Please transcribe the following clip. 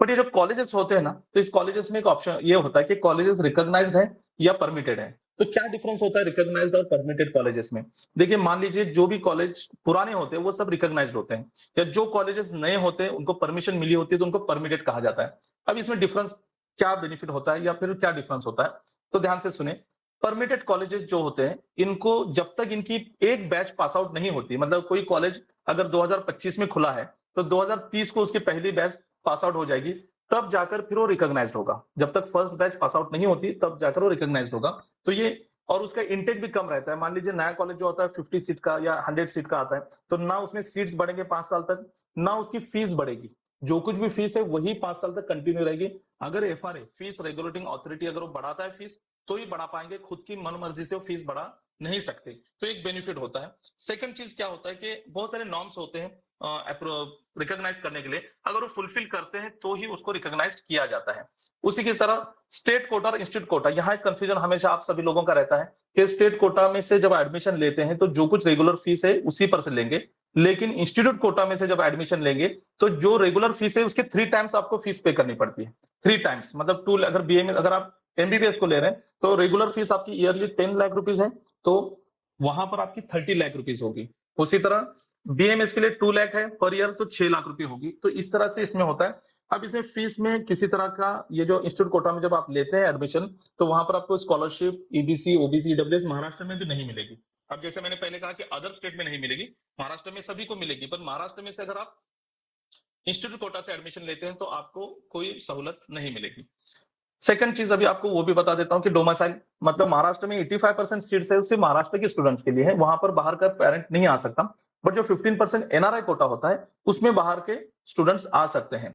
But ये जो colleges होते हैं ना, तो इस कॉलेजेस में एक ऑप्शन ये होता है कि कॉलेजेस रिकॉग्नाइज्ड है या परमिटेड है। तो क्या डिफरेंस होता है रिकॉग्नाइज्ड और परमिटेड कॉलेजेस में? देखिए, मान लीजिए जो भी कॉलेज पुराने होते हैं वो सब रिकॉग्नाइज्ड होते हैं, या जो कॉलेजेस नए होते हैं उनको परमिशन मिली होती है तो उनको परमिटेड कहा जाता है। अब इसमें डिफरेंस क्या बेनिफिट होता है या फिर क्या डिफरेंस होता है? तो ध्यान से सुने। परमिटेड कॉलेजेस जो होते हैं, इनको जब तक इनकी एक बैच पास आउट नहीं होती, मतलब कोई कॉलेज अगर 2025 में खुला है, तो 2030 को उसकी पहली बैच पास आउट हो जाएगी, तब जाकर फिर वो रिकॉग्नाइज्ड होगा। जब तक फर्स्ट बैच पास आउट नहीं होती, तब जाकर वो रिकॉग्नाइज्ड होगा। तो ये और उसका इंटेक भी कम रहता है। मान लीजिए नया कॉलेज जो होता है 50 सीट का या 100 सीट का आता है, तो ना उसमें सीट्स बढ़ेंगे 5 साल तक, ना उसकी फीस बढ़ेगी। जो कुछ भी फीस है वही 5 साल तक कंटिन्यू रहेगी। अगर एफआरए, फीस रेगुलेटिंग अथॉरिटी, अगर वो बढ़ाता है फीस, तो ही बढ़ा पाएंगे, खुद की मन मर्जी से वो फीस बढ़ा नहीं सकते। तो एक बेनिफिट होता है। सेकंड चीज क्या होता है कि बहुत सारे नॉर्म्स होते हैं रिकॉग्नाइज करने के लिए, अगर वो फुलफिल करते हैं तो ही उसको रिकॉग्नाइज किया जाता है। उसी की तरह स्टेट कोटा और इंस्टीट्यूट कोटा, यहाँ एक कंफ्यूजन हमेशा आप सभी लोगों का रहता है कि स्टेट कोटा में से जब एडमिशन लेते हैं तो जो कुछ रेगुलर फीस है उसी पर से लेंगे, लेकिन इंस्टीट्यूट कोटा में से जब एडमिशन लेंगे तो जो रेगुलर फीस है उसके 3 टाइम्स आपको फीस पे करनी पड़ती है। 3 टाइम्स मतलब 2, अगर बीए में अगर आप एमबीबीएस को ले रहे हैं तो रेगुलर फीस आपकी ईयरली 10 लाख रुपीज है, तो वहां पर आपकी 30 लाख रुपीज होगी। उसी तरह बीएमएस के लिए 2 लाख है पर ईयर, तो 6 लाख रुपए होगी। तो इस तरह से इसमें होता है। अब इसमें फीस में किसी तरह का, ये जो इंस्टीट्यूट कोटा में जब आप लेते हैं एडमिशन, तो वहां पर आपको scholarship EBC OBC EWS Maharashtra में भी नहीं मिलेगी। अब जैसे मैंने पहले कहा कि अदर स्टेट में नहीं मिलेगी, महाराष्ट्र में सभी को मिलेगी, पर महाराष्ट्र में से अगर आप इंस्टीट्यूट कोटा से एडमिशन लेते हैं तो आपको कोई सहूलत नहीं मिलेगी। सेकंड चीज अभी आपको वो भी बता देता हूं कि डोमिसाइल, मतलब महाराष्ट्र में 85% सीट्स है सिर्फ महाराष्ट्र के स्टूडेंट्स के लिए है, वहां पर बाहर का पेरेंट नहीं आ सकता। बट जो 15% एनआरआई कोटा होता है उसमें बाहर के स्टूडेंट्स आ सकते हैं।